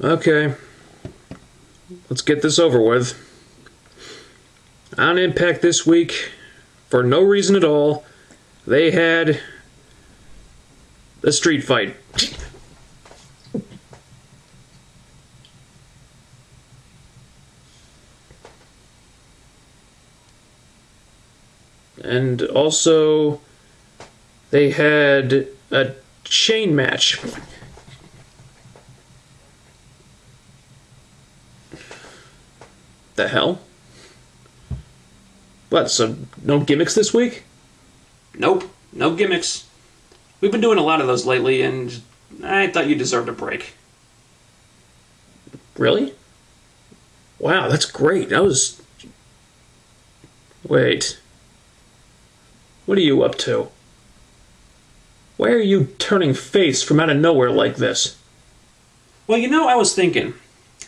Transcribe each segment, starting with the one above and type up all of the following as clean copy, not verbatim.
Okay. Let's get this over with. On Impact this week, for no reason at all, they had a street fight. And also, they had a chain match. The hell? What, so no gimmicks this week? Nope, no gimmicks. We've been doing a lot of those lately, and I thought you deserved a break. Really? Wow, that's great. That was... Wait. What are you up to? Why are you turning face from out of nowhere like this? Well, you know, I was thinking.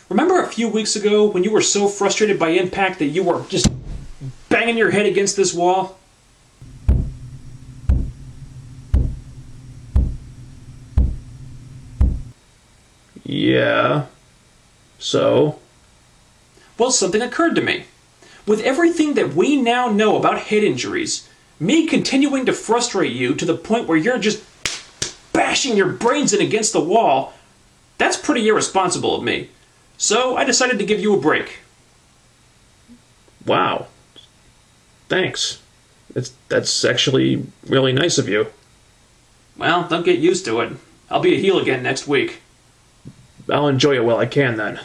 Remember a few weeks ago when you were so frustrated by Impact that you were just banging your head against this wall? Yeah. So? Well, something occurred to me. With everything that we now know about head injuries, me continuing to frustrate you to the point where you're just bashing your brains in against the wall, that's pretty irresponsible of me. So I decided to give you a break. Wow. Thanks. That's actually really nice of you. Well, don't get used to it. I'll be a heel again next week. I'll enjoy it while I can, then.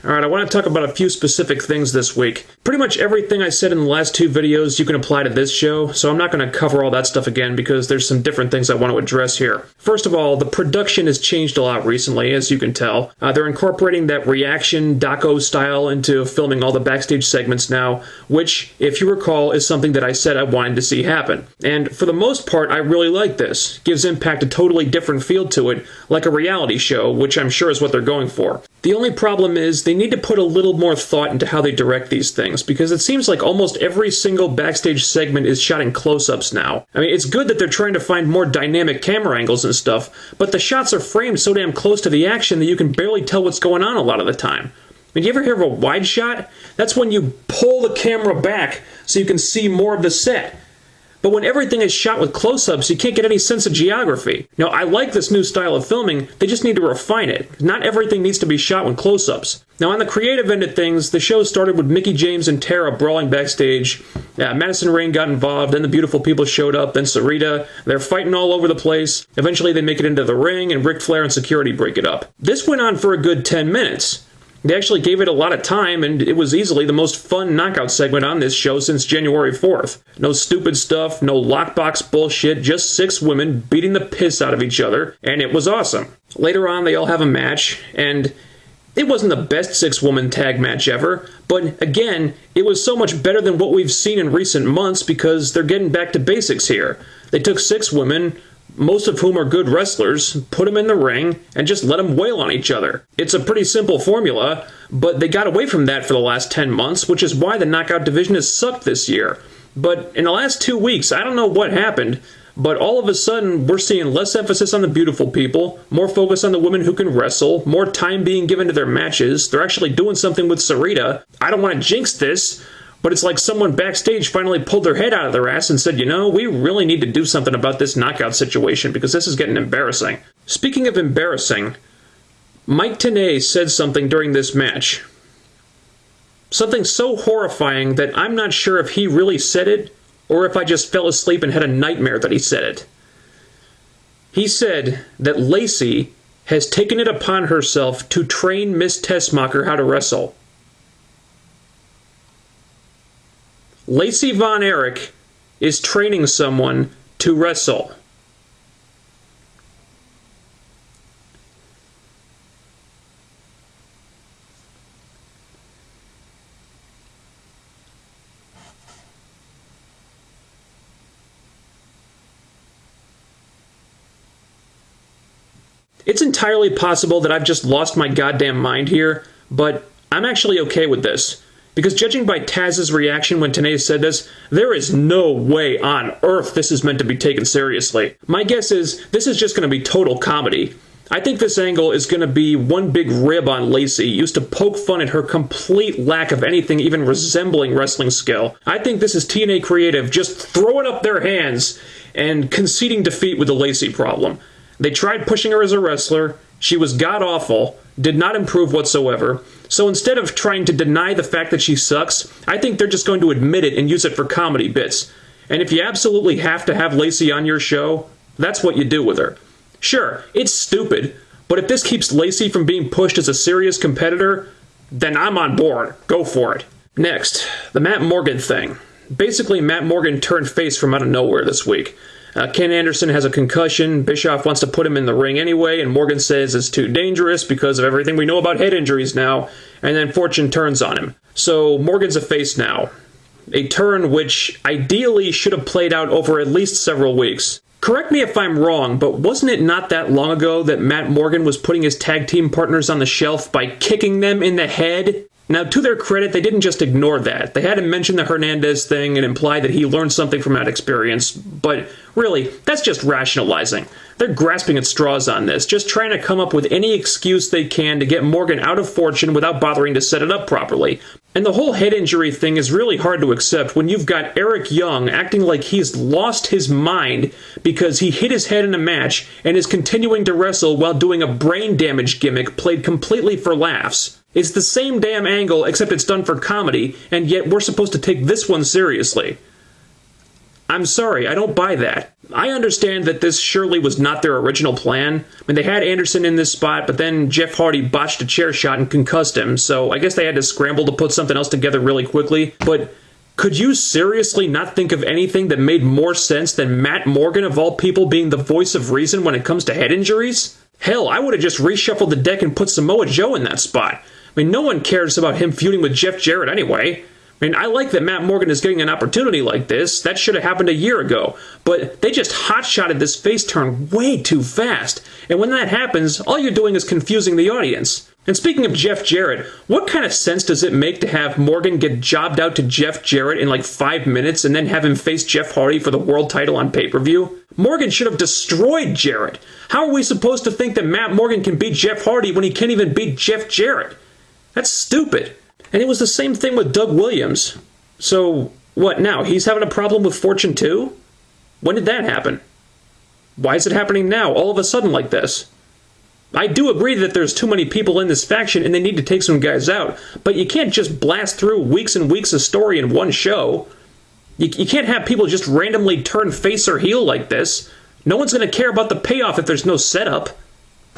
Alright, I want to talk about a few specific things this week. Pretty much everything I said in the last two videos you can apply to this show, so I'm not going to cover all that stuff again because there's some different things I want to address here. First of all, the production has changed a lot recently, as you can tell. They're incorporating that reaction doco style into filming all the backstage segments now, which, if you recall, is something that I said I wanted to see happen. And for the most part, I really like this. Gives Impact a totally different feel to it, like a reality show, which I'm sure is what they're going for. The only problem is they need to put a little more thought into how they direct these things, because it seems like almost every single backstage segment is shot in close-ups now. I mean, it's good that they're trying to find more dynamic camera angles and stuff, but the shots are framed so damn close to the action that you can barely tell what's going on a lot of the time. I mean, do you ever hear of a wide shot? That's when you pull the camera back so you can see more of the set. But when everything is shot with close-ups, you can't get any sense of geography. Now, I like this new style of filming, they just need to refine it. Not everything needs to be shot with close-ups. Now, on the creative end of things, the show started with Mickie James and Tara brawling backstage. Madison Rayne got involved, then the Beautiful People showed up, then Sarita. They're fighting all over the place. Eventually, they make it into the ring, and Ric Flair and security break it up. This went on for a good 10 minutes. They actually gave it a lot of time, and it was easily the most fun knockout segment on this show since January 4th. No stupid stuff, no lockbox bullshit, just 6 women beating the piss out of each other, and it was awesome. Later on, they all have a match, and it wasn't the best 6-woman tag match ever, but again, it was so much better than what we've seen in recent months because they're getting back to basics here. They took 6 women, most of whom are good wrestlers, put them in the ring, and just let them wail on each other. It's a pretty simple formula, but they got away from that for the last 10 months, which is why the knockout division has sucked this year. But in the last 2 weeks, I don't know what happened, but all of a sudden, we're seeing less emphasis on the beautiful people, more focus on the women who can wrestle, more time being given to their matches. They're actually doing something with Sarita. I don't want to jinx this, but it's like someone backstage finally pulled their head out of their ass and said, you know, we really need to do something about this knockout situation because this is getting embarrassing. Speaking of embarrassing, Mike TNA said something during this match. Something so horrifying that I'm not sure if he really said it or if I just fell asleep and had a nightmare that he said it. He said that Lacey has taken it upon herself to train Miss Tessmacher how to wrestle. Lacey Von Erich is training someone to wrestle. It's entirely possible that I've just lost my goddamn mind here, but I'm actually okay with this. Because judging by Taz's reaction when TNA said this, there is no way on earth this is meant to be taken seriously. My guess is this is just going to be total comedy. I think this angle is going to be one big rib on Lacey, used to poke fun at her complete lack of anything even resembling wrestling skill. I think this is TNA Creative just throwing up their hands and conceding defeat with the Lacey problem. They tried pushing her as a wrestler, she was god-awful, did not improve whatsoever, so instead of trying to deny the fact that she sucks, I think they're just going to admit it and use it for comedy bits. And if you absolutely have to have Lacey on your show, that's what you do with her. Sure, it's stupid, but if this keeps Lacey from being pushed as a serious competitor, then I'm on board. Go for it. Next, the Matt Morgan thing. Basically, Matt Morgan turned face from out of nowhere this week. Ken Anderson has a concussion, Bischoff wants to put him in the ring anyway, and Morgan says it's too dangerous because of everything we know about head injuries now, and then fortune turns on him. So Morgan's a face now. A turn which ideally should have played out over at least several weeks. Correct me if I'm wrong, but wasn't it not that long ago that Matt Morgan was putting his tag team partners on the shelf by kicking them in the head? Now, to their credit, they didn't just ignore that. They had to mention the Hernandez thing and imply that he learned something from that experience, but really, that's just rationalizing. They're grasping at straws on this, just trying to come up with any excuse they can to get Morgan out of fortune without bothering to set it up properly. And the whole head injury thing is really hard to accept when you've got Eric Young acting like he's lost his mind because he hit his head in a match and is continuing to wrestle while doing a brain damage gimmick played completely for laughs. It's the same damn angle, except it's done for comedy, and yet we're supposed to take this one seriously. I'm sorry, I don't buy that. I understand that this surely was not their original plan. I mean, they had Anderson in this spot, but then Jeff Hardy botched a chair shot and concussed him, so I guess they had to scramble to put something else together really quickly. But could you seriously not think of anything that made more sense than Matt Morgan, of all people, being the voice of reason when it comes to head injuries? Hell, I would have just reshuffled the deck and put Samoa Joe in that spot. I mean, no one cares about him feuding with Jeff Jarrett anyway. I mean, I like that Matt Morgan is getting an opportunity like this. That should have happened a year ago. But they just hot-shotted this face turn way too fast. And when that happens, all you're doing is confusing the audience. And speaking of Jeff Jarrett, what kind of sense does it make to have Morgan get jobbed out to Jeff Jarrett in like 5 minutes and then have him face Jeff Hardy for the world title on pay-per-view? Morgan should have destroyed Jarrett. How are we supposed to think that Matt Morgan can beat Jeff Hardy when he can't even beat Jeff Jarrett? That's stupid. And it was the same thing with Doug Williams. So, what now? He's having a problem with fortune too? When did that happen? Why is it happening now, all of a sudden like this? I do agree that there's too many people in this faction and they need to take some guys out, but you can't just blast through weeks and weeks of story in one show. You can't have people just randomly turn face or heel like this. No one's going to care about the payoff if there's no setup.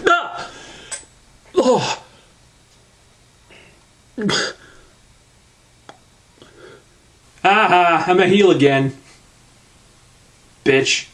Ah! Oh! Aha, I'm a heel again. Bitch.